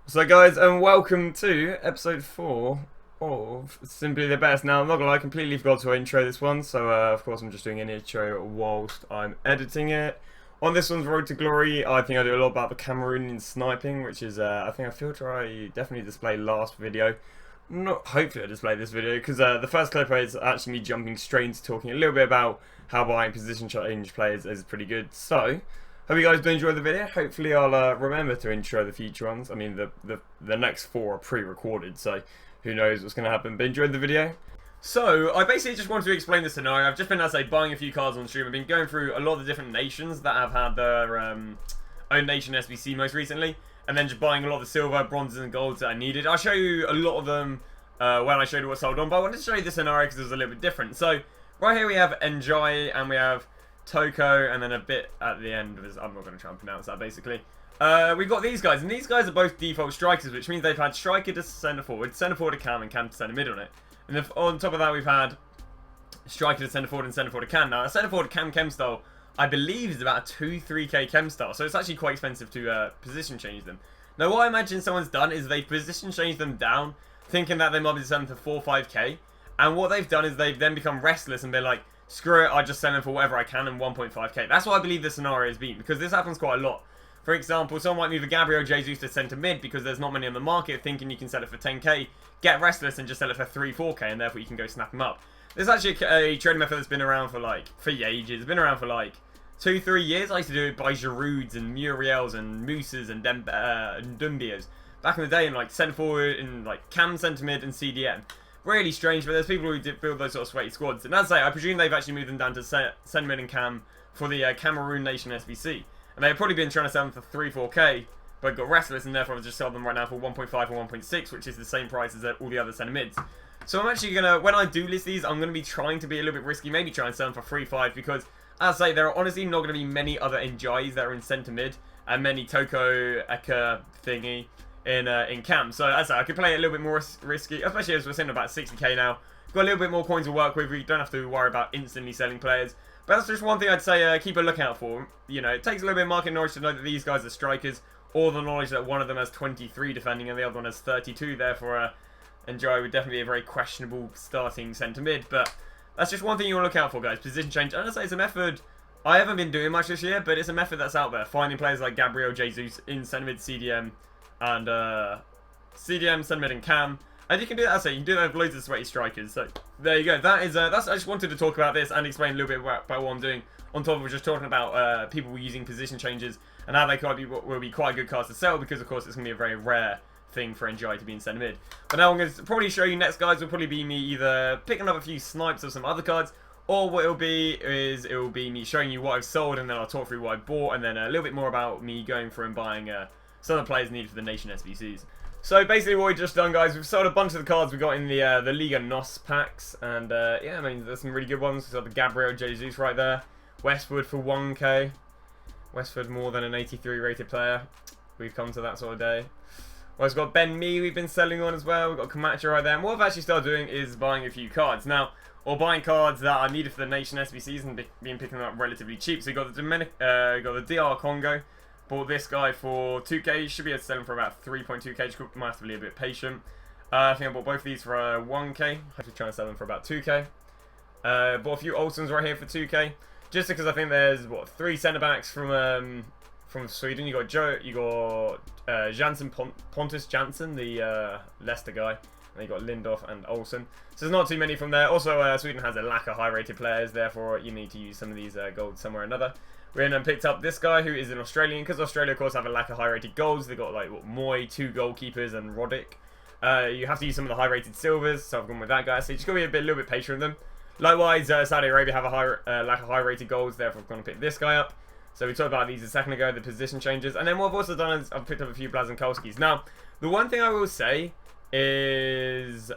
So guys, and welcome to episode 4 of Simply the Best. Now, I'm not gonna lie, I completely forgot to intro this one, so of course I'm just doing an intro whilst I'm editing it. On this one's Road to Glory, I think I do a lot about the Cameroonian sniping, which is, I think I filter I definitely displayed last video. Not hopefully I display this video, because the first clip is actually me jumping straight into talking a little bit about how buying position change players is pretty good. So, hope you guys do enjoy the video. Hopefully I'll remember to intro the future ones. I mean, the next 4 are pre-recorded, so who knows what's going to happen. But enjoy the video. So, I basically just wanted to explain the scenario. I've just been, as I say, buying a few cards on stream. I've been going through a lot of the different nations that have had their own nation SBC most recently. And then just buying a lot of the silver, bronzes, and golds that I needed. I'll show you a lot of them when I showed you what's sold on. But I wanted to show you the scenario because it was a little bit different. So, right here we have Enjoy, and we have Toko, and then a bit at the end of his, I'm not going to try and pronounce that basically. We've got these guys, and these guys are both default strikers, which means they've had striker to centre forward to cam, and cam to centre mid on it. And then on top of that, we've had striker to centre forward and centre forward to cam. Now, a centre forward cam style, I believe, is about a 2-3k chem style, so it's actually quite expensive to position change them. Now, what I imagine someone's done is they've position changed them down, thinking that they might be selling for 4-5k, and what they've done is they've then become restless and been like, screw it, I just sell them for whatever I can and 1.5k. That's what I believe the scenario has been, because this happens quite a lot. For example, someone might move a Gabriel Jesus to centre mid because there's not many on the market, thinking you can sell it for 10k, get restless and just sell it for 3-4k, and therefore you can go snap them up. This is actually a trading method that's been around for ages. It's been around for 2-3 years. I used to do it by Girouds and Muriels and Mooses and Dumbias back in the day, in centre forward, in cam, centre mid, and CDM. Really strange, but there's people who build those sort of sweaty squads. And as I say, I presume they've actually moved them down to centre mid and cam for the Cameroon Nation SBC. And they've probably been trying to sell them for 3-4k, but got restless, and therefore I've just sold them right now for 1.5 or 1.6, which is the same price as all the other centre mids. So I'm actually going to, when I do list these, I'm going to be trying to be a little bit risky, maybe try and sell them for 3-5, because, as I say, there are honestly not going to be many other Njais that are in centre mid, and many Toko, Eka thingy in cam. So as I say, I could play a little bit more risky, especially as we're seeing about 60k now. Got a little bit more coins to work with. We don't have to worry about instantly selling players. But that's just one thing I'd say keep a lookout for. You know, it takes a little bit of market knowledge to know that these guys are strikers, or the knowledge that one of them has 23 defending and the other one has 32. Therefore, Enjoy would definitely be a very questionable starting centre mid. But that's just one thing you want to look out for, guys. Position change. And I'd say it's a method I haven't been doing much this year, but it's a method that's out there. Finding players like Gabriel Jesus in centre mid, CDM, and CDM, centre mid, and cam. And you can do that, you can do that with loads of sweaty strikers. So there you go. That is I just wanted to talk about this and explain a little bit about what I'm doing. On top of just talking about people using position changes and how they will be quite good cards to sell, because of course it's going to be a very rare thing for Enjoy to be in centre mid. But now I'm going to probably show you next, guys, will probably be me either picking up a few snipes of some other cards, or what it'll be is it will be me showing you what I've sold, and then I'll talk through what I bought, and then a little bit more about me going through and buying some of the players needed for the Nation SBCs. So basically what we've just done, guys, we've sold a bunch of the cards we got in the Liga NOS packs, and yeah, I mean, there's some really good ones. We've got the Gabriel Jesus right there, Westwood for 1k, Westwood more than an 83 rated player. We've come to that sort of day. Well, we've got Ben Mee we've been selling on as well. We've got Camacho right there, and what I've actually started doing is buying a few cards now, or buying cards that are needed for the Nation SBCs and being picking them up relatively cheap. So you got the got the DR Congo. Bought this guy for 2k. You should be able to sell him for about 3.2k. You might have to be a bit patient. I think I bought both of these for 1k. Hopefully trying to sell them for about 2k. Bought a few Olsons right here for 2k. Just because I think there's, what, 3 centre-backs from Sweden. You got Jansen, Pontus Jansen, the Leicester guy. And you got Lindorf and Olsen. So there's not too many from there. Also, Sweden has a lack of high-rated players. Therefore, you need to use some of these golds somewhere or another. We then picked up this guy, who is an Australian, because Australia, of course, have a lack of high-rated golds. They've got, Moy, 2 goalkeepers, and Roddick. You have to use some of the high-rated silvers, so I've gone with that guy. So you just got to be a little bit patient with them. Likewise, Saudi Arabia have a lack of high-rated golds, therefore I'm going to pick this guy up. So we talked about these a second ago, the position changes. And then what I've also done is I've picked up a few Blazenkowskis. Now, the one thing I will say is...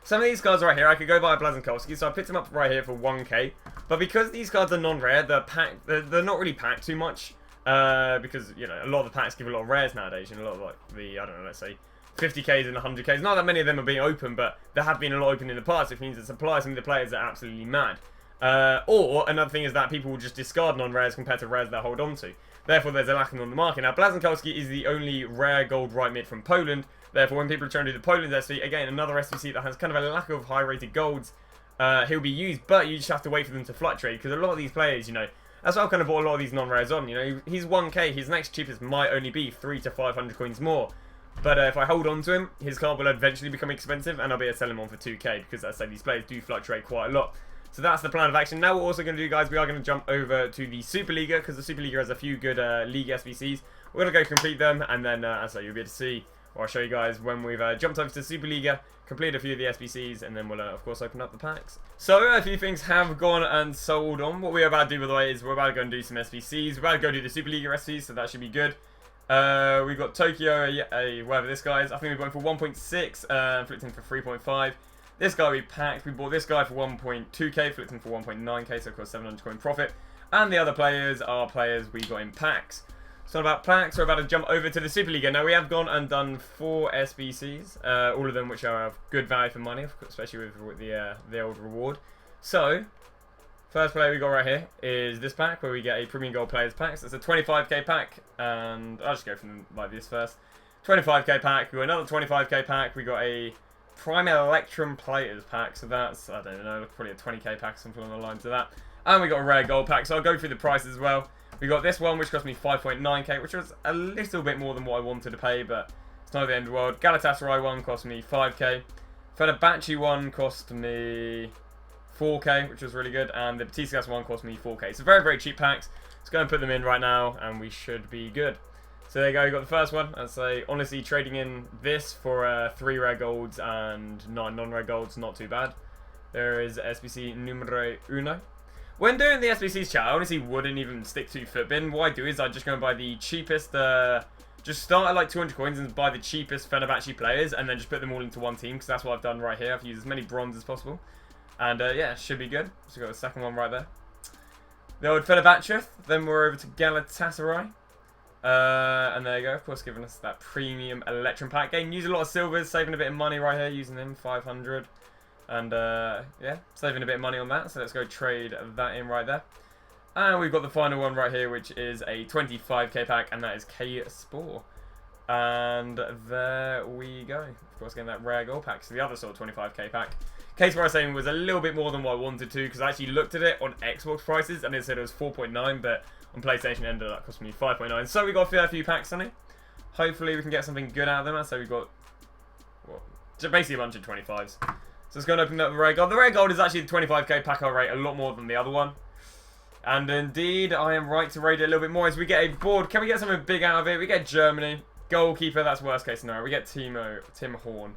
some of these cards right here, I could go buy a Blazenkowski, so I picked them up right here for 1k. But because these cards are non-rare, they're not really packed too much. Because, you know, a lot of the packs give a lot of rares nowadays. You know, a lot of, I don't know, let's say 50ks and 100ks. Not that many of them are being open, but there have been a lot open in the past, which means the supply of some of the players are absolutely mad. Or another thing is that people will just discard non-rares compared to rares they hold on to. Therefore, there's a lacking on the market. Now, Blazenkowski is the only rare gold right mid from Poland. Therefore, when people are trying to do the Poland SBC, again, another SBC that has kind of a lack of high-rated golds, he'll be used, but you just have to wait for them to fluctuate, because a lot of these players, you know, that's why I've kind of bought a lot of these non-rares on. You know, he's 1k, his next cheapest might only be 300 to 500 coins more. But if I hold on to him, his card will eventually become expensive, and I'll be able to sell him on for 2k, because as I say, these players do fluctuate quite a lot. So that's the plan of action. Now what we're also going to do, guys, we are going to jump over to the Superliga, because the Superliga has a few good league SBCs. We're going to go complete them, and then, as I say, you'll be able to see, or I'll show you guys when we've jumped over to the Superliga, completed a few of the SBCs, and then we'll, of course, open up the packs. So, a few things have gone and sold on. What we're about to do, by the way, is we're about to go and do some SBCs. We're about to go do the Superliga SBCs, so that should be good. We've got Tokyo, whatever this guy is. I think we're going for 1.6, flipped in for 3.5. This guy we packed. We bought this guy for 1.2k, flipped in for 1.9k, so of course 700 coin profit. And the other players are players we got in packs. So about packs, we're about to jump over to the Superliga. Now we have gone and done 4 SBCs, all of them which are of good value for money, especially with the old reward. So, first player we got right here is this pack, where we get a Premium Gold Players pack. So it's a 25k pack, and I'll just go from them like this first. 25k pack, we got another 25k pack, we got a Prime Icon Players pack, so that's, I don't know, probably a 20k pack, something along the lines of that. And we got a rare gold pack, so I'll go through the prices as well. We got this one, which cost me 5.9k, which was a little bit more than what I wanted to pay, but it's not the end of the world. Galatasaray one cost me 5k. Fenerbahce one cost me 4k, which was really good, and the Betis one cost me 4k. So very, very cheap packs. Let's go and put them in right now, and we should be good. So there you go, you got the first one. I'd say, honestly, trading in this for 3 rare golds and 9 non-rare golds, not too bad. There is SBC numero uno. When doing the SBCs, chat, I honestly wouldn't even stick to Footbin. What I do is I just go and buy the cheapest, just start at like 200 coins and buy the cheapest Fenerbahce players, and then just put them all into one team, because that's what I've done right here. I've used as many bronze as possible. And yeah, should be good. So we've got the second one right there. The old Fenerbahce. Then we're over to Galatasaray. And there you go, of course, giving us that premium Electrum pack. Game, use a lot of silvers, saving a bit of money right here, using them, 500. And yeah, saving a bit of money on that. So let's go trade that in right there. And we've got the final one right here, which is a 25k pack, and that is K-Spore. And there we go. Of course, getting that rare gold pack. So the other sort of 25k pack. K-Spore I was saying was a little bit more than what I wanted to, because I actually looked at it on Xbox prices, and it said it was 4.9, but on PlayStation it ended up costing me 5.9. So we got a fair few packs on it. Hopefully we can get something good out of them. So we've got, well, basically a bunch of 25s. So let's go and open up the rare gold. The rare gold is actually the 25k pack I rate a lot more than the other one. And indeed, I am right to rate it a little bit more as we get a board. Can we get something big out of it? We get Germany. Goalkeeper, that's worst case scenario. We get Tim Horn.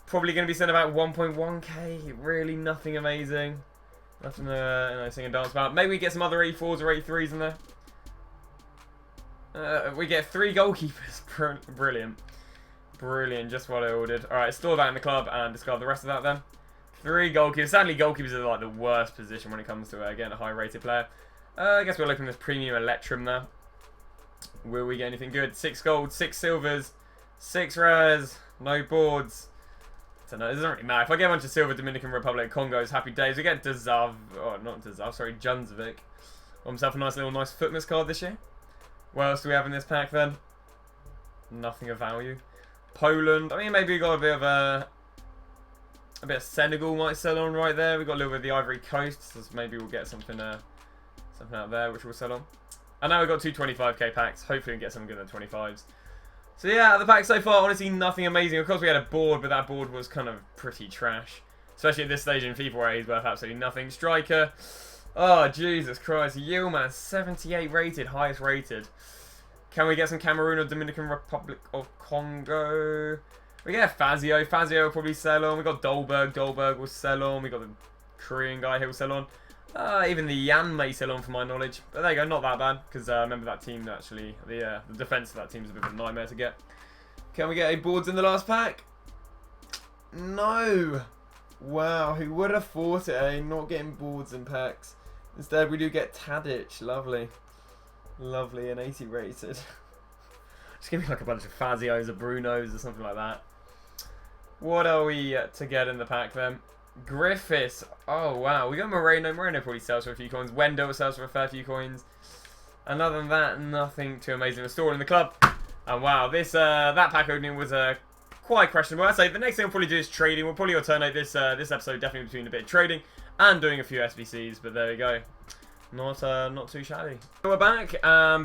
Probably going to be sent about 1.1k. Really nothing amazing. Nothing to sing and dance about. Maybe we get some other 84s or 83s in there. We get 3 goalkeepers. Brilliant. Brilliant, just what I ordered. Alright, store that in the club and discard the rest of that then. 3 goalkeepers. Sadly, goalkeepers are like the worst position when it comes to getting a high-rated player. I guess we'll open this premium Electrum now. Will we get anything good? 6 gold, 6 silvers, 6 rares, no boards. I don't know, it doesn't really matter. If I get a bunch of silver, Dominican Republic, Congo's, happy days. We get Dezav, oh, not Dezav, sorry, Junzovic. Got himself a nice footness card this year. What else do we have in this pack then? Nothing of value. Poland, I mean, maybe we got a bit of Senegal might sell on right there. We got a little bit of the Ivory Coast, so maybe we'll get something out there which we'll sell on. And now we've got 2 25k packs. Hopefully we can get some good at 25s. So yeah, the pack so far, honestly, nothing amazing. Of course, we had a board, but that board was kind of pretty trash. Especially at this stage in FIFA where he's worth absolutely nothing. Striker, oh, Jesus Christ. Yilmaz, 78 rated, highest rated. Can we get some Cameroon or Dominican Republic of Congo? We get Fazio. Fazio will probably sell on. We got Dolberg. Dolberg will sell on. We got the Korean guy. He'll sell on. Even the Yan may sell on, for my knowledge. But there you go. Not that bad. Because I remember that team actually. The defense of that team is a bit of a nightmare to get. Can we get a boards in the last pack? No. Wow. Who would have thought it, eh? Not getting boards in packs. Instead, we do get Tadic. Lovely. Lovely and 80 rated. Just give me like a bunch of Fazios or Brunos or something like that. What are we to get in the pack then? Griffiths. Oh wow, we got Moreno. Moreno probably sells for a few coins. Wendell sells for a fair few coins. And other than that, nothing too amazing. We're still in the club. And wow, that pack opening was quite questionable. I'd say the next thing I'll probably do is trading. We'll probably alternate this episode definitely between a bit of trading and doing a few SBCs. But there we go. Not too shabby. So we're back.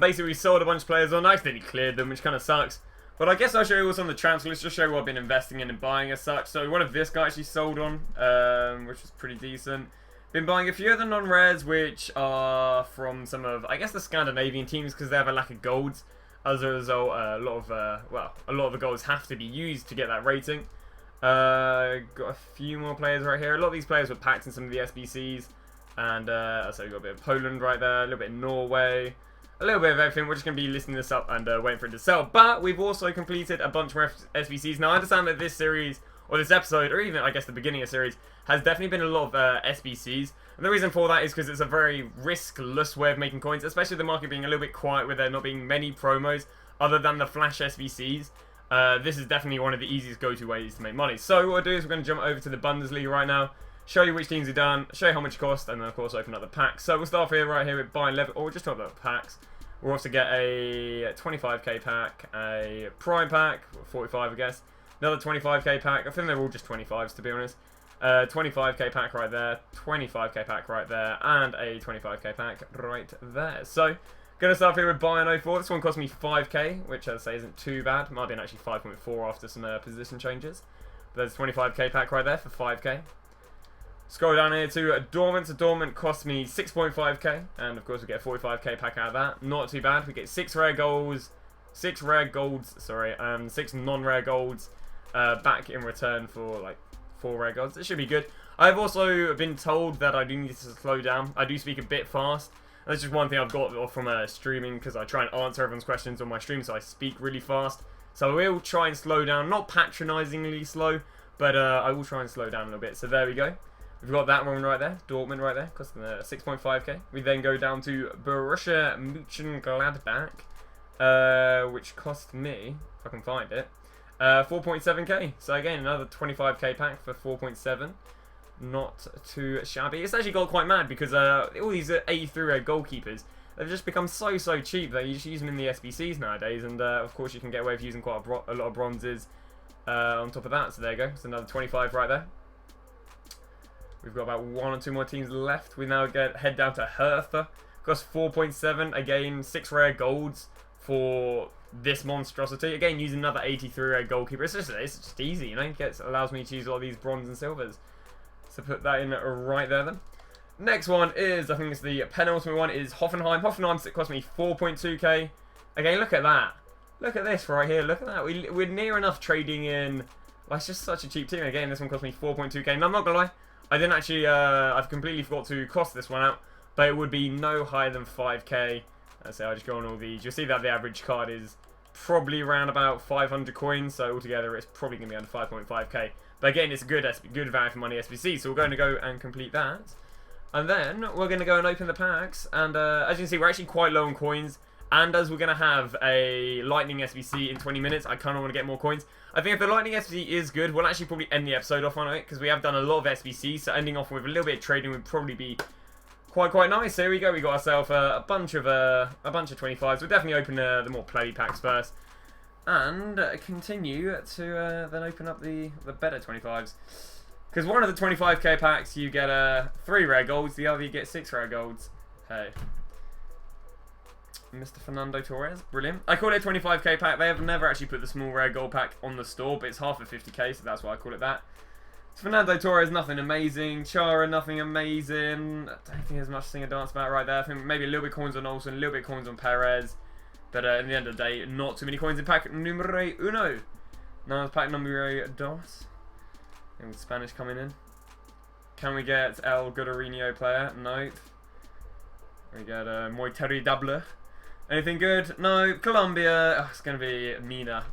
Basically, we sold a bunch of players on. I accidentally cleared them, which kind of sucks. But I guess I'll show you what's on the transfer list, just show you what I've been investing in and buying as such. So one of this guy actually sold on, which was pretty decent. Been buying a few of the non-rares, which are from some of, I guess, the Scandinavian teams, because they have a lack of golds. As a result, a lot of the golds have to be used to get that rating. Got a few more players right here. A lot of these players were packed in some of the SBCs. And so we've got a bit of Poland right there, a little bit of Norway, a little bit of everything. We're just going to be listing this up and waiting for it to sell. But we've also completed a bunch more SBCs. Now, I understand that this series, or this episode, or even, I guess, the beginning of the series, has definitely been a lot of SBCs. And the reason for that is because it's a very riskless way of making coins, especially the market being a little bit quiet with there not being many promos other than the Flash SBCs. This is definitely one of the easiest go-to ways to make money. So what we'll do is we're going to jump over to the Bundesliga right now, show you which teams are done, show you how much it costs, and then of course open up the packs. So we'll start right here with buying level, or we'll just talk about packs. We'll also get a 25k pack, a Prime pack, 45 I guess, another 25k pack. I think they're all just 25s to be honest. 25k pack right there, 25k pack right there, and a 25k pack right there. So, gonna start here with buying 04. This one cost me 5k, which I'd say isn't too bad. Might have been actually 5.4 after some position changes. But there's a 25k pack right there for 5k. Scroll down here to Dortmund. So Dortmund cost me 6.5k, and of course we get a 45k pack out of that. Not too bad. We get 6 rare golds, and 6 non-rare golds back in return for like 4 rare golds. It should be good. I've also been told that I do need to slow down. I do speak a bit fast. That's just one thing I've got from streaming, because I try and answer everyone's questions on my stream, so I speak really fast. So I will try and slow down, not patronisingly slow, but I will try and slow down a little bit. So there we go. We've got that one right there, Dortmund right there, costing 6.5k. We then go down to Borussia Mönchengladbach, which cost me, if I can find it, 4.7k. So again, another 25k pack for 4.7. Not too shabby. It's actually got quite mad because all these 83 rare goalkeepers, they've just become so cheap that you just use them in the SBCs nowadays. And of course, you can get away with using quite a lot of bronzes on top of that. So there you go. It's another 25 right there. We've got about 1 or 2 more teams left. We now head down to Hertha. Costs 4.7. Again, 6 rare golds for this monstrosity. Again, using another 83 rare goalkeeper. It's just easy, you know. It allows me to use all these bronze and silvers. So put that in right there then. Next one is, I think it's the penultimate one, is Hoffenheim. Hoffenheim cost me 4.2k. Again, look at that. Look at this right here. Look at that. We're near enough trading in. Well, it's just such a cheap team. Again, this one cost me 4.2k. And I'm not gonna lie, I didn't actually, I've completely forgot to cost this one out, but it would be no higher than 5k. So I just go on all these. You'll see that the average card is probably around about 500 coins, so altogether it's probably going to be under 5.5k. But again, it's good value for money SBC, so we're going to go and complete that. And then we're going to go and open the packs, and as you can see, we're actually quite low on coins. And as we're going to have a Lightning SBC in 20 minutes, I kind of want to get more coins. I think if the Lightning SBC is good, we'll actually probably end the episode off on it, because we have done a lot of SBCs, so ending off with a little bit of trading would probably be quite nice. Here we go, we got ourselves a bunch of 25s. We'll definitely open the more play packs first, and continue to then open up the better 25s. Because one of the 25k packs, you get 3 rare golds, the other you get 6 rare golds. Hey. Mr. Fernando Torres, brilliant. I call it a 25k pack. They have never actually put the small rare gold pack on the store, but it's half of 50k, so that's why I call it that. So Fernando Torres, nothing amazing. Chara, nothing amazing. I don't think there's much to sing and dance about right there. I think maybe a little bit coins on Olsen, a little bit coins on Perez. But in the end of the day, not too many coins in pack numero uno. Now it's pack numero dos. And with Spanish coming in. Can we get El Gudarinho player? No. We get Muy Terrible. Anything good? No. Colombia. Oh, it's going to be Mina.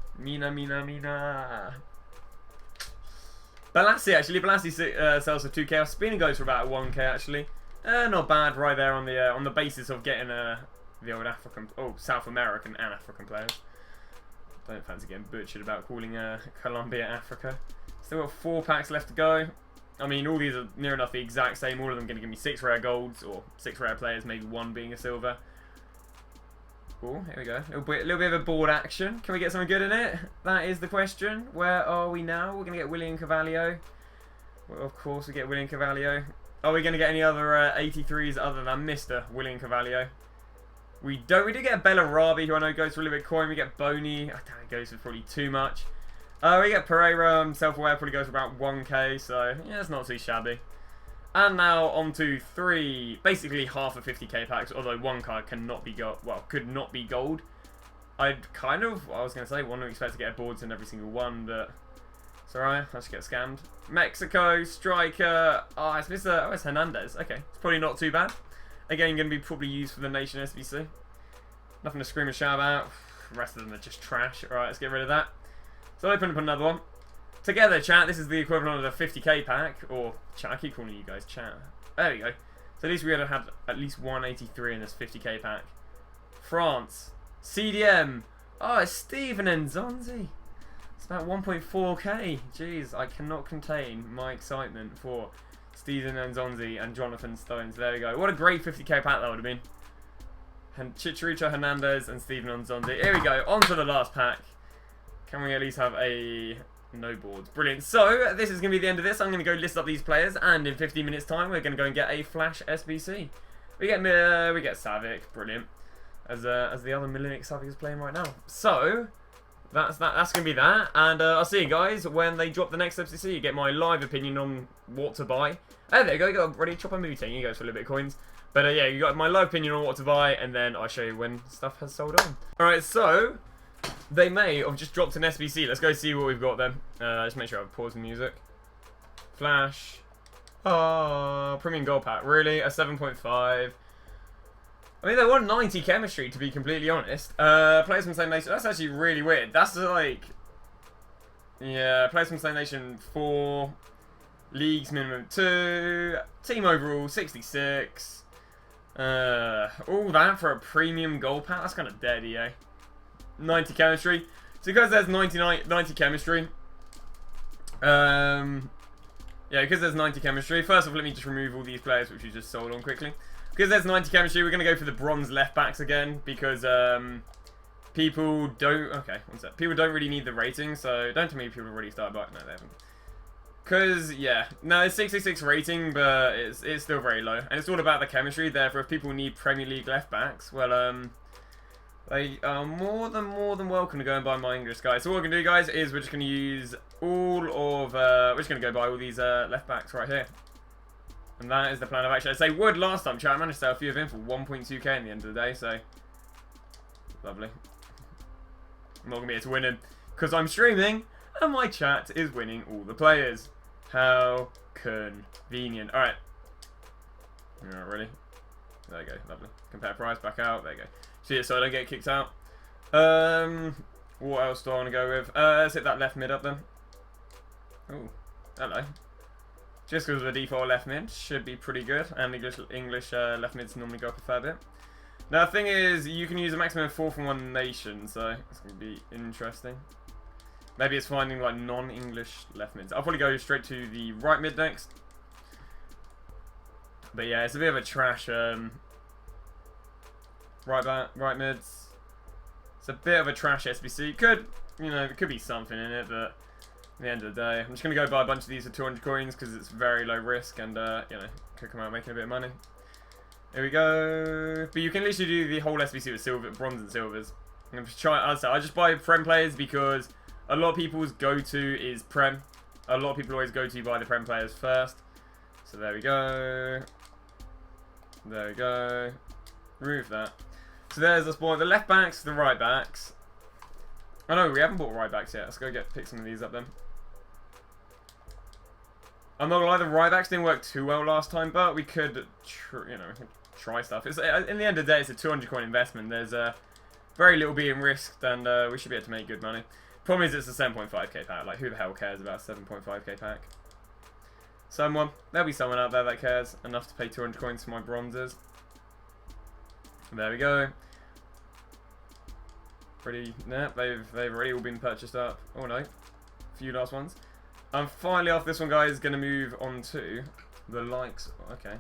Balassi, actually. Balassi sells for 2k. Spina goes for about 1k, actually. Not bad right there on the basis of getting the old African, South American and African players. Don't fancy getting butchered about calling Colombia Africa. Still got 4 packs left to go. I mean, all these are near enough the exact same. All of them going to give me 6 rare golds, or 6 rare players, maybe 1 being a silver. Cool, here we go. A little bit of a board action. Can we get something good in it? That is the question. Where are we now? We're going to get William Carvalho. Well, of course we get William Carvalho. Are we going to get any other 83s other than Mr. William Carvalho? We don't. We do get Bellarabi, who I know goes for a little bit of coin. We get Boney. I don't know, it goes for probably too much. We get Pereira. Self-aware probably goes for about 1k. So, yeah, it's not too shabby. And now on to 3, basically half of 50k packs. Although one card cannot be gold. Well, could not be gold. I was going to say, wouldn't expect to get boards in every single one, but it's alright. Let's get scammed. Mexico, striker. Oh, it's Mr. Oh, it's Hernandez. Okay, it's probably not too bad. Again, going to be probably used for the Nation SBC. Nothing to scream and shout about. The rest of them are just trash. Alright, let's get rid of that. So I'll open up another one. Together, chat, this is the equivalent of a 50k pack. Or, chat, I keep calling you guys chat. There we go. So at least we would have had at least 183 in this 50k pack. France. CDM. Oh, it's Steven Nzonzi. It's about 1.4k. Jeez, I cannot contain my excitement for Steven Nzonzi and Jonathan Stones. There we go. What a great 50k pack that would have been. And Chicharito Hernandez and Steven Nzonzi. Here we go. On to the last pack. Can we at least have a... no boards. Brilliant. So, this is going to be the end of this. I'm going to go list up these players, and in 15 minutes time, we're going to go and get a Flash SBC. We get Savic. Brilliant. As the other Milinnik Savic is playing right now. So, that's going to be that. And I'll see you guys when they drop the next SBC. You get my live opinion on what to buy. Oh, there you go. You got a ready chopper movie thing. You guys for a little bit of coins. But yeah, you got my live opinion on what to buy, and then I'll show you when stuff has sold on. Alright, so... they may have just dropped an SBC. Let's go see what we've got then. Just make sure I pause the music. Flash. Premium gold pack. Really? A 7.5. I mean, they want 90 chemistry, to be completely honest. Players from Same Nation. That's actually really weird. That's like... yeah, players from Same Nation 4. Leagues minimum 2. Team overall 66. All that for a premium gold pack? That's kind of dead, EA. 90 chemistry. So because there's 90 chemistry. Yeah, because there's 90 chemistry. First off, let me just remove all these players which we just sold on quickly. Because there's 90 chemistry, we're going to go for the bronze left backs again. Because people don't... okay, one sec. People don't really need the rating. So don't tell me people already started buying. No, they haven't. Because, yeah. No, it's 66 rating, but it's still very low. And it's all about the chemistry. Therefore, if people need Premier League left backs, well, they are more than welcome to go and buy my English guys. So what we're going to do, guys, is we're just going to use all of... we're just going to go buy all these left backs right here. And that is the plan of action. I say would last time, chat. I managed to sell a few of them for 1.2k in the end of the day, so... lovely. I'm not going to be here to win them. Because I'm streaming, and my chat is winning all the players. How convenient. Alright. Alright, really? There you go, lovely. Compare price, back out, there you go. See it so I don't get kicked out. What else do I want to go with? Let's hit that left mid up then. Oh, hello. Just because of the default left mid should be pretty good, and English left mids normally go up a fair bit. Now the thing is, you can use a maximum of 4 from one nation, so it's going to be interesting. Maybe it's finding like non-English left mids. I'll probably go straight to the right mid next. But yeah, it's a bit of a trash right mids. It's a bit of a trash SBC. Could, you know, there could be something in it, but at the end of the day, I'm just going to go buy a bunch of these for 200 coins because it's very low risk and, you know, could come out making a bit of money. Here we go. But you can literally do the whole SBC with silver, bronze and silvers. I'm going to try, as I said, I just buy Prem players because a lot of people's go-to is Prem. A lot of people always go to buy the Prem players first. So there we go. There we go. Remove that. So there's us boy. The left backs, the right backs. Oh no, we haven't bought right backs yet. Let's go pick some of these up then. I'm not gonna lie, the right backs didn't work too well last time, but we could, you know, try stuff. It's, in the end of the day, it's a 200 coin investment. There's very little being risked, and we should be able to make good money. Problem is, it's a 7.5k pack. Like, who the hell cares about a 7.5k pack? Someone. There'll be someone out there that cares enough to pay 200 coins for my bronzes. There we go. Pretty. Nah, they've already all been purchased up. Oh no. A few last ones. I'm finally off this one, guys. Going to move on to the likes. Okay.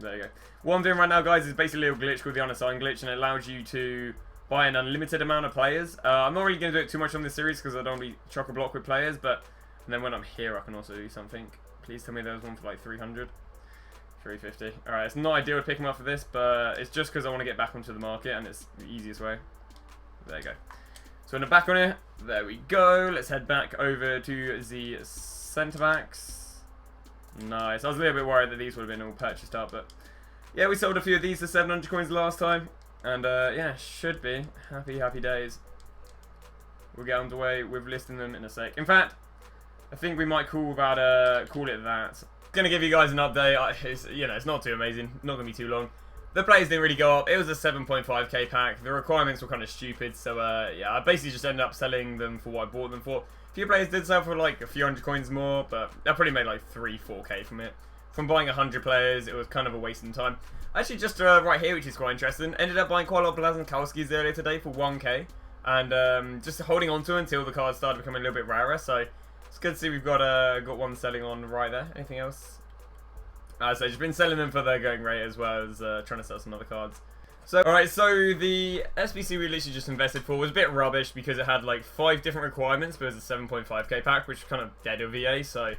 There you go. What I'm doing right now, guys, is basically a little glitch called the unassigned glitch, and it allows you to buy an unlimited amount of players. I'm not really going to do it too much on this series because I don't want to be chock-a-block with players, but and then when I'm here, I can also do something. Please tell me there was one for like 300. 350. Alright, it's not ideal to pick them up for this, but it's just because I want to get back onto the market, and it's the easiest way. There you go. So when I'm back on it, there we go. Let's head back over to the centre-backs. Nice. I was a little bit worried that these would have been all purchased up, but yeah, we sold a few of these for 700 coins last time, and yeah, should be happy days. We'll get underway with listing them in a sec. In fact, I think we might call it that. Gonna give you guys an update. It's not too amazing, not gonna be too long. The players didn't really go up. It was a 7.5k pack. The requirements were kind of stupid, so yeah, I basically just ended up selling them for what I bought them for. A few players did sell for like a few hundred coins more, but I probably made like 3-4k from it. From buying 100 players, it was kind of a waste of time. Actually, just right here, which is quite interesting, ended up buying quite a lot of Blazinkowskis earlier today for 1k, and just holding on to until the cards started becoming a little bit rarer. So it's good to see we've got one selling on right there. Anything else? So just been selling them for their going rate as well as trying to sell some other cards. So, alright, so the SBC we literally just invested for was a bit rubbish because it had like 5 different requirements, but it was a 7.5k pack, which is kind of dead of VA, so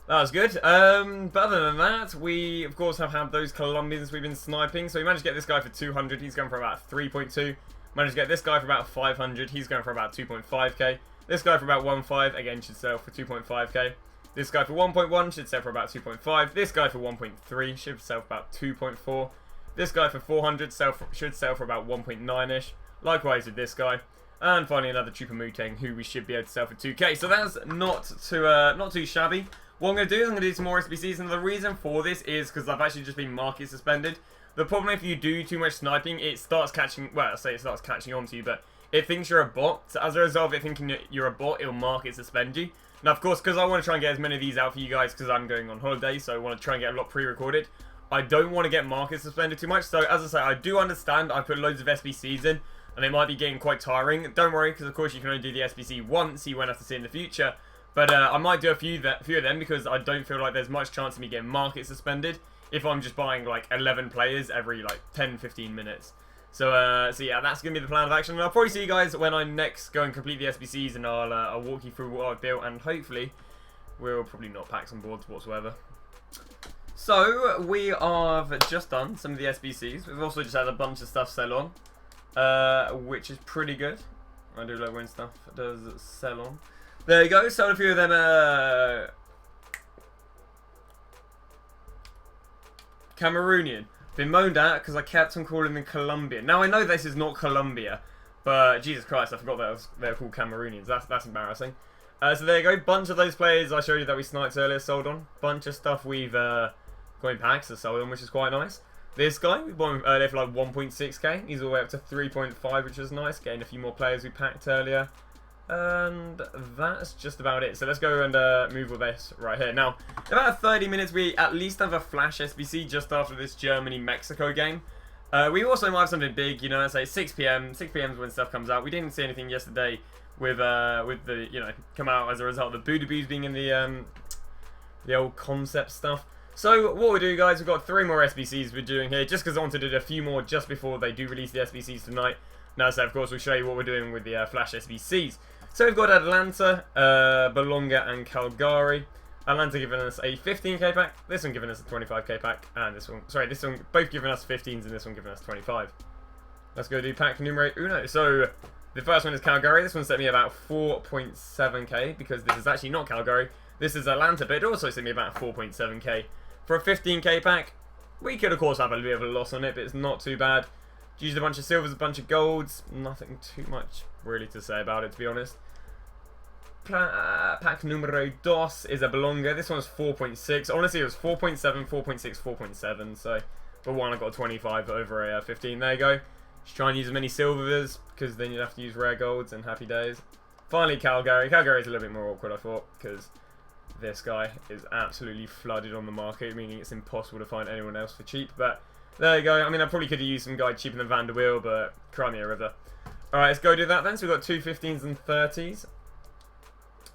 that was good. But other than that, we of course have had those Colombians we've been sniping. So we managed to get this guy for 200, he's going for about 3.2. Managed to get this guy for about 500, he's going for about 2.5k. This guy for about 1.5, again should sell for 2.5k. This guy for 1.1 should sell for about 2.5. This guy for 1.3 should sell for about 2.4. This guy for 400 should sell for about 1.9ish. Likewise with this guy. And finally another Choupo-Moting who we should be able to sell for 2k. So that's not too shabby. What I'm going to do is I'm going to do some more SBCs, and the reason for this is because I've actually just been market suspended. The problem if you do too much sniping, it starts catching, well, I say it starts catching on to you, but it thinks you're a bot. So as a result of it thinking that you're a bot, it'll market suspend you. Now, of course, because I want to try and get as many of these out for you guys because I'm going on holiday, so I want to try and get a lot pre-recorded. I don't want to get market suspended too much, so as I say, I do understand I put loads of SBCs in, and it might be getting quite tiring. Don't worry, because of course you can only do the SBC once, you won't have to see it in the future. But I might do a few of them because I don't feel like there's much chance of me getting market suspended if I'm just buying like 11 players every like 10-15 minutes. So yeah, that's going to be the plan of action. And I'll probably see you guys when I next go and complete the SBCs, and I'll walk you through what I've built, and hopefully we'll probably not pack some boards whatsoever. So we have just done some of the SBCs. We've also just had a bunch of stuff sell on, which is pretty good. I do like when stuff does sell on. There you go, sold a few of them Cameroonian. Been moaned at because I kept on calling them Colombian. Now I know this is not Colombia, but Jesus Christ, I forgot that they're called Cameroonians. That's embarrassing. So there you go, bunch of those players I showed you that we sniped earlier sold on. Bunch of stuff we've got in packs to sold on, which is quite nice. This guy, we bought him earlier for like 1.6k. He's all the way up to 3.5, which is nice. Getting a few more players we packed earlier. And that's just about it. So let's go and move all this right here. Now, in about 30 minutes, we at least have a flash SBC just after this Germany-Mexico game. We also might have something big, you know, let's say 6 PM. 6 PM is when stuff comes out. We didn't see anything yesterday with the, you know, come out as a result of the Boodaboos being in the old concept stuff. So what we'll do, guys, we've got 3 more SBCs we're doing here, just because I wanted to do a few more just before they do release the SBCs tonight. Now, so of course, we'll show you what we're doing with the Flash SBCs. So we've got Atlanta, Bologna, and Calgary. Atlanta giving us a 15k pack, this one giving us a 25k pack, and this one, both giving us 15s, and this one giving us 25. Let's go do pack numero uno. So the first one is Calgary. This one set me about 4.7k, because this is actually not Calgary. This is Atlanta, but it also set me about 4.7k. For a 15k pack, we could of course have a bit of a loss on it, but it's not too bad. Used a bunch of silvers, a bunch of golds. Nothing too much really to say about it, to be honest. Pack numero dos is a Bologna. This one's 4.6. Honestly, it was 4.7, 4.6, 4.7. So, for one, I got a 25 over a 15. There you go. Just try and use as many silvers, because then you'd have to use rare golds, and happy days. Finally, Calgary. Calgary's a little bit more awkward, I thought, because this guy is absolutely flooded on the market, meaning it's impossible to find anyone else for cheap. But there you go. I mean, I probably could have used some guy cheaper than Van der Weel, but cry me a river. Alright, let's go do that then. So we've got 2 15s and 30s.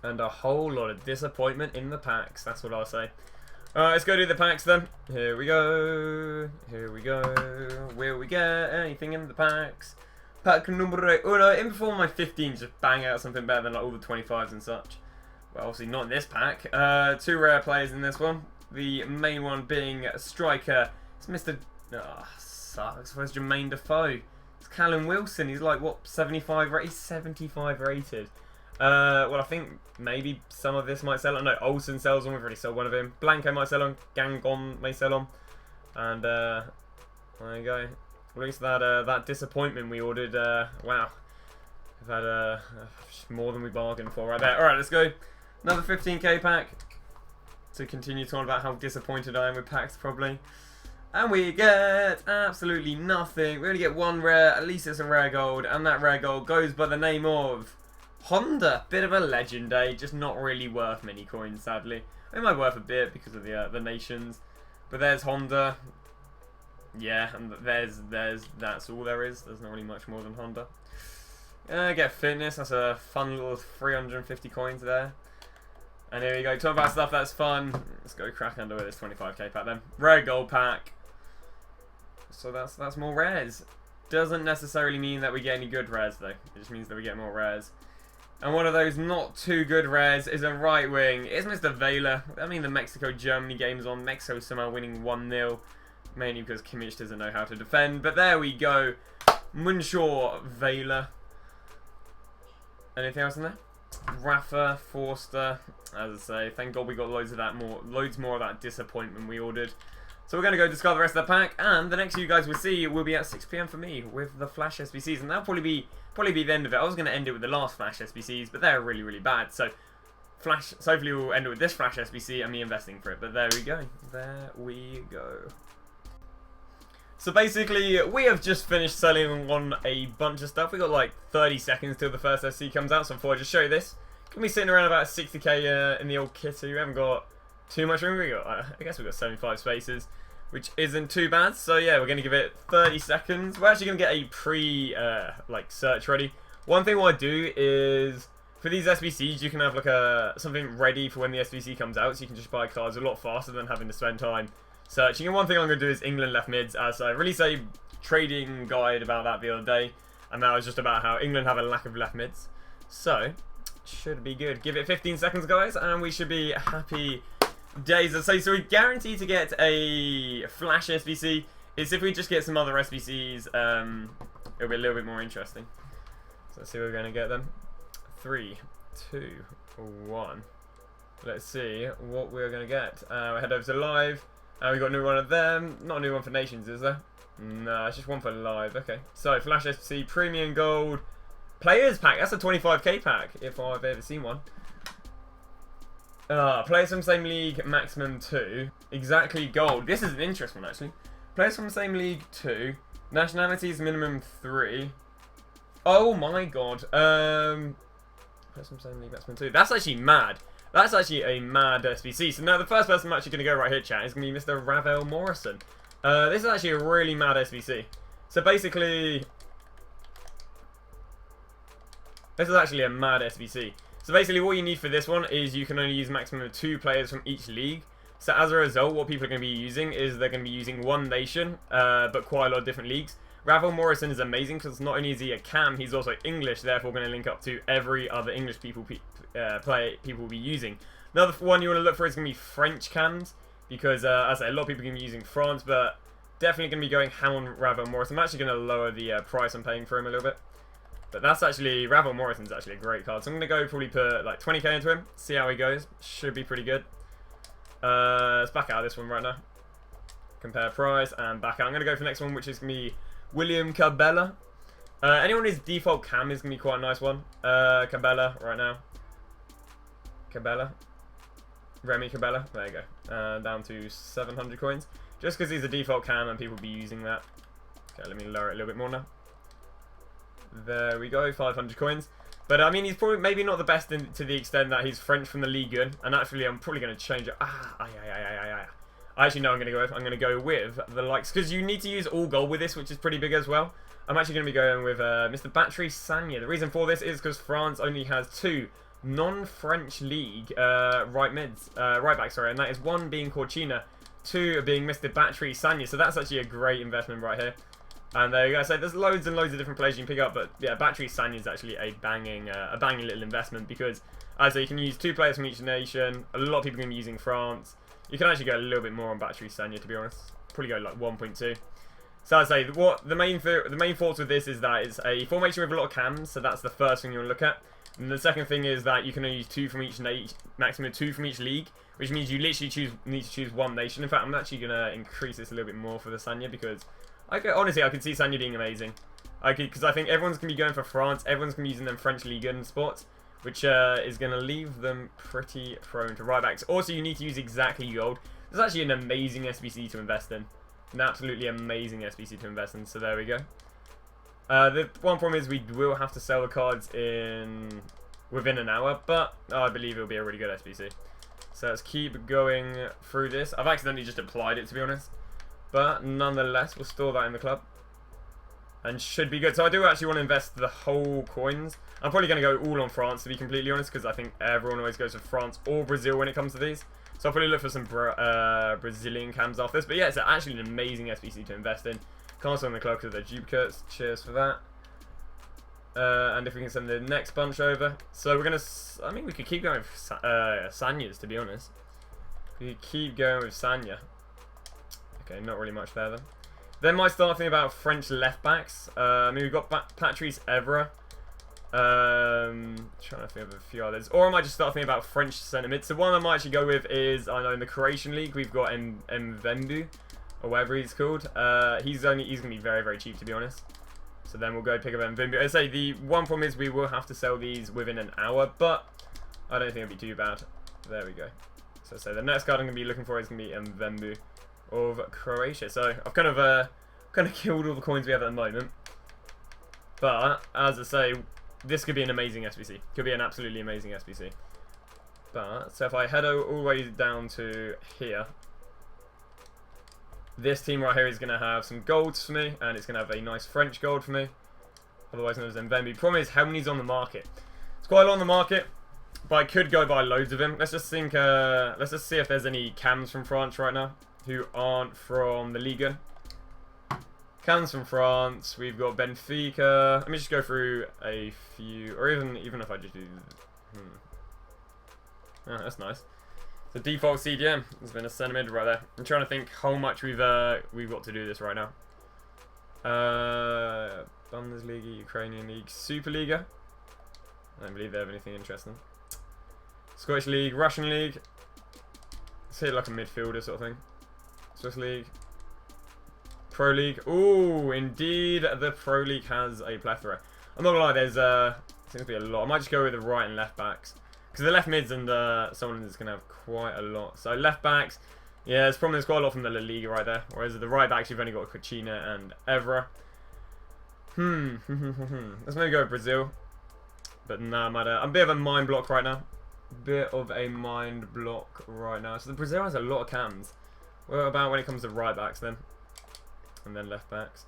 And a whole lot of disappointment in the packs. That's what I'll say. Alright, let's go do the packs then. Here we go. Here we go. Will we get anything in the packs? Pack numero uno. In before my 15, just bang out something better than like all the 25s and such. Well, obviously not in this pack. 2 rare players in this one. The main one being striker. It's Mr. Sucks. Where's Jermaine Defoe? It's Callum Wilson. He's like, what, 75 rated? He's 75 rated. Well, I think maybe some of this might sell on. No, Olsen sells on. We've already sold one of him. Blanco might sell on. Gangon may sell on. And there you go. At least that disappointment we ordered. Wow, we've had more than we bargained for right there. All right, let's go. Another 15k pack to continue talking about how disappointed I am with packs, probably. And we get absolutely nothing. We only get 1 rare. At least it's a rare gold, and that rare gold goes by the name of Honda. Bit of a legend, eh? Just not really worth many coins, sadly. It might be worth a bit because of the nations. But there's Honda. Yeah, and that's all there is. There's not really much more than Honda. Get fitness. That's a fun little 350 coins there. And here we go. Talk about stuff that's fun. Let's go crack under with this 25k pack then. Rare gold pack. So that's more rares. Doesn't necessarily mean that we get any good rares though. It just means that we get more rares. And one of those not too good rares is a right wing. It's Mr. Vela. I mean, the Mexico-Germany game's on. Mexico somehow winning 1-0. Mainly because Kimmich doesn't know how to defend. But there we go. Munshaw Vela. Anything else in there? Rafa, Forster. As I say, thank God we got loads more of that disappointment we ordered. So we're going to go discard the rest of the pack, and the next you guys will see will be at 6 PM for me with the Flash SBCs, and that'll probably be the end of it. I was going to end it with the last Flash SBCs, but they're really, really bad. So hopefully we'll end it with this Flash SBC and me investing for it. But there we go. There we go. So basically, we have just finished selling on a bunch of stuff. We got like 30 seconds till the first SC comes out, so before I just show you this, can be sitting around about 60k in the old kitty. We haven't got too much room. We got, I guess we've got 75 spaces, which isn't too bad. So yeah, we're gonna give it 30 seconds. We're actually gonna get a like search ready. One thing what I do is for these SBCs, you can have like something ready for when the SBC comes out, so you can just buy cards a lot faster than having to spend time searching. And one thing I'm going to do is England left mids, as I released a trading guide about that the other day, and that was just about how England have a lack of left mids. So, should be good. Give it 15 seconds, guys, and we should be happy days. So we guarantee to get a Flash SBC. It's if we just get some other SBCs, it'll be a little bit more interesting. So let's see what we're going to get then. 3, 2, 1. Let's see what we're going to get. We head over to live. We got a new one of them. Not a new one for Nations, is there? No, it's just one for live. Okay. So, Flash SBC, Premium Gold, Players Pack. That's a 25k pack, if I've ever seen one. Players from same league, maximum 2. Exactly Gold. This is an interesting one, actually. Players from same league, 2. Nationalities, minimum 3. Oh my god. Players from same league, maximum 2. That's actually mad. That's actually a mad SBC. So now the first person I'm actually going to go right here, chat, is going to be Mr. Ravel Morrison. This is actually a really mad SBC. So basically, this is actually a mad SBC. So basically what you need for this one is you can only use a maximum of 2 players from each league. So as a result, what people are going to be using is they're going to be using one nation, but quite a lot of different leagues. Ravel Morrison is amazing because not only is he a cam, he's also English, therefore going to link up to every other English people will be using. Another one you want to look for is going to be French cams, because as I say, a lot of people are going to be using France, but definitely going to be going ham on Ravel Morrison. I'm actually going to lower the price I'm paying for him a little bit. But that's actually, Ravel Morrison's actually a great card. So I'm going to go probably put like 20k into him, see how he goes. Should be pretty good. Let's back out of this one right now. Compare price and back out. I'm going to go for the next one, which is going to be William Cabela. Anyone who's default cam is going to be quite a nice one. Cabela right now. Cabela. Remy Cabela. There you go. Down to 700 coins. Just because he's a default cam and people will be using that. Okay, let me lower it a little bit more now. There we go, 500 coins. But I mean, he's probably maybe not the best to the extent that he's French from the Ligue 1. And actually, I'm probably going to change it. I actually know I'm going to go with the likes, because you need to use all gold with this, which is pretty big as well. I'm actually going to be going with Mr. Battery Sanya. The reason for this is because France only has 2 non-French league right back, sorry, and that is one being Cortina, two being Mr. Battery Sanya. So that's actually a great investment right here. And there you go. So there's loads and loads of different players you can pick up, but yeah, Battery Sanya is actually a banging little investment because, as I say, you can use 2 players from each nation. A lot of people are going to be using France. You can actually go a little bit more on Battery Sanya, to be honest. Probably go like 1.2. So I'd say what the main thoughts with this is that it's a formation with a lot of cams. So that's the first thing you want to look at. And the second thing is that you can only use 2 from each maximum 2 from each league, which means you literally need to choose one nation. In fact, I'm actually going to increase this a little bit more for the Sanya because honestly, I could see Sanya being amazing. Because I think everyone's going to be going for France. Everyone's going to be using them French Ligue 1 spots, which is going to leave them pretty prone to right backs. Also, you need to use exactly gold. This is actually an amazing SBC to invest in. An absolutely amazing SBC to invest in. So there we go. The one problem is we will have to sell the cards within an hour, but I believe it'll be a really good SBC. So let's keep going through this. I've accidentally just applied it, to be honest. But nonetheless, we'll store that in the club. And should be good. So I do actually want to invest the whole coins. I'm probably going to go all on France, to be completely honest, because I think everyone always goes for France or Brazil when it comes to these. So I'll probably look for some Brazilian cams after this. But yeah, it's actually an amazing SBC to invest in. Can't sell in the club because they're duplicates. Cheers for that. And if we can send the next bunch over. So we're going to... I mean, we could keep going with Sanya's, to be honest. We could keep going with Sanya. Okay, not really much there, then. Then might start thinking about French left-backs. I mean, we've got Patrice Evra. Trying to think of a few others. Or I might just start thinking about French centre-mid. So one I might actually go with is, I know, in the Croatian league, we've got Mvembu, or whatever he's called. He's going to be very, very cheap, to be honest. So then we'll go pick up Mvembu. I say the one problem is we will have to sell these within an hour, but I don't think it'll be too bad. There we go. So the next card I'm going to be looking for is going to be Mvembu of Croatia. So I've kind of killed all the coins we have at the moment. But as I say, this could be an amazing SBC. Could be an absolutely amazing SBC. But so if I head all the way down to here, this team right here is going to have some golds for me, and it's going to have a nice French gold for me, otherwise known as Mvembu. Problem is, how many's on the market? It's quite a lot on the market, but I could go buy loads of him. Let's just think. Let's just see if there's any cams from France right now who aren't from the Liga. Cams from France. We've got Benfica. Let me just go through a few, or even if I just do. Oh, that's nice. The default CDM has been a centre mid right there. I'm trying to think how much we've got to do this right now. Bundesliga, Ukrainian League, Superliga. I don't believe they have anything interesting. Scottish League, Russian League. Let's hit like a midfielder sort of thing. Swiss League. Pro League. Ooh, indeed, the Pro League has a plethora. I'm not gonna lie, there's seems to be a lot. I might just go with the right and left backs. Because the left mids and someone is going to have quite a lot. So left backs, yeah, there's quite a lot from the La Liga right there. Whereas the right backs, you've only got Cucina and Evra. Let's maybe go with Brazil. But no, I'm a bit of a mind block right now. So the Brazil has a lot of cams. What about when it comes to right backs then? And then left backs.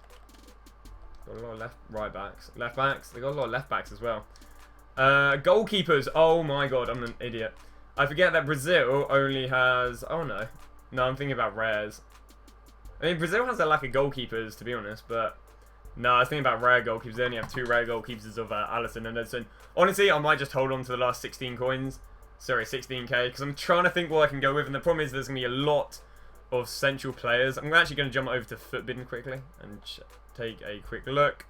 Got a lot of right backs. Left backs, they got a lot of left backs as well. Goalkeepers. Oh my god, I'm an idiot. I forget that Brazil only has... Oh no. No, I'm thinking about rares. I mean, Brazil has a lack of goalkeepers, to be honest, but... No, I was thinking about rare goalkeepers. They only have 2 rare goalkeepers of Alisson and Edson. Honestly, I might just hold on to the last 16 coins. Sorry, 16k, because I'm trying to think what I can go with, and the problem is there's going to be a lot of central players. I'm actually going to jump over to Footbin quickly and take a quick look.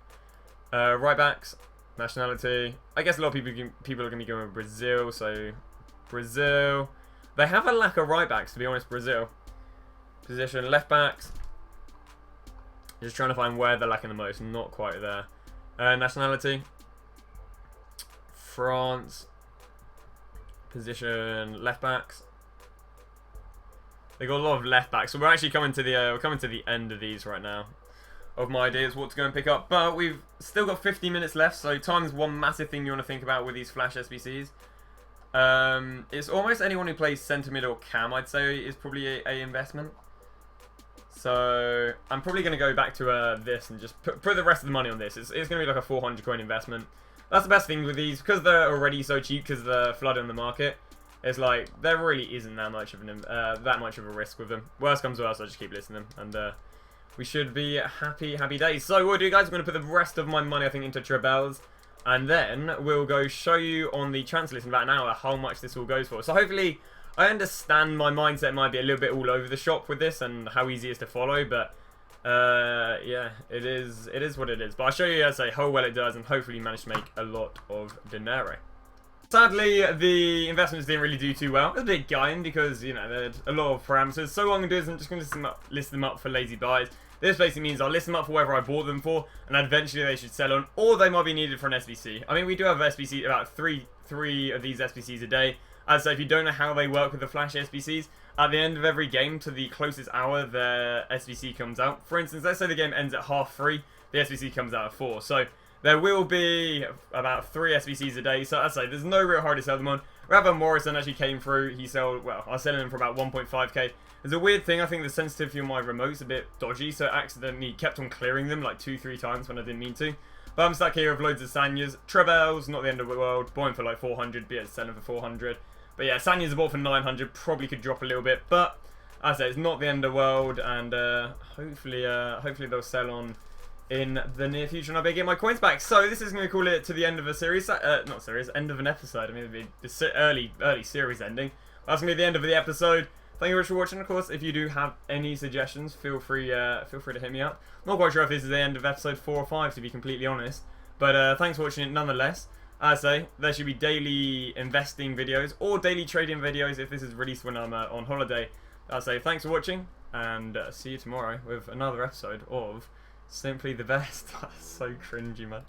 Right backs. Nationality. I guess a lot of people are going to be going with Brazil, so Brazil. They have a lack of right backs, to be honest, Brazil. Position, left backs. Just trying to find where they're lacking the most. Not quite there. Nationality. France. Position, left backs. They got a lot of left backs, so we're actually coming to the end of these right now. Of my ideas what to go and pick up, but we've still got 50 minutes left, so time's one massive thing you want to think about with these flash SBCs. It's almost anyone who plays centre mid or cam, I'd say, is probably a investment. So I'm probably going to go back to this and just put the rest of the money on this. It's going to be like a 400 coin investment. That's the best thing with these, because they're already so cheap because they're flooding the market. It's like, there really isn't that much of a risk with them. Worst comes to worst, I just keep listing them, and we should be happy days. So what we'll do, guys, I'm going to put the rest of my money, I think, into trebles, and then we'll go show you on the transfer list in about an hour how much this all goes for. So hopefully, I understand my mindset might be a little bit all over the shop with this and how easy it is to follow, but yeah, it is what it is. But I'll show you, as I say, how well it does, and hopefully manage to make a lot of dinero. Sadly, the investments didn't really do too well. It was a big game because, you know, there had a lot of parameters. So what I'm going to do is I'm just going to list them up for lazy buys. This basically means I'll list them up for whatever I bought them for, and eventually they should sell on, or they might be needed for an SBC. I mean, we do have SBC, about three of these SBCs a day. So if you don't know how they work with the Flash SBCs, at the end of every game to the closest hour, the SBC comes out. For instance, let's say the game ends at 3:30, the SBC comes out at 4. So there will be about 3 SBCs a day. So as I say, there's no real hurry to sell them on. Rather, Morrison actually came through. He sold, well, I was selling them for about 1.5k. There's a weird thing. I think the sensitivity on my remote's a bit dodgy, so I accidentally kept on clearing them like 2-3 times when I didn't mean to. But I'm stuck here with loads of Sanyas. Trebels, not the end of the world. Buying for like 400, be it selling for 400. But yeah, Sanya's bought for 900. Probably could drop a little bit, but as I say, it's not the end of the world, and hopefully they'll sell on in the near future, and I'll be getting my coins back. So this is going to call it to the end of a series, not series, end of an episode. I mean, it'll be the early series ending. That's going to be the end of the episode. Thank you very much for watching. Of course, if you do have any suggestions, feel free to hit me up. Not quite sure if this is the end of episode 4 or 5, to be completely honest, but thanks for watching it nonetheless. As I say, there should be daily investing videos or daily trading videos if this is released when I'm on holiday. As I say, thanks for watching, and see you tomorrow with another episode of Simply the Best. That's so cringy, man.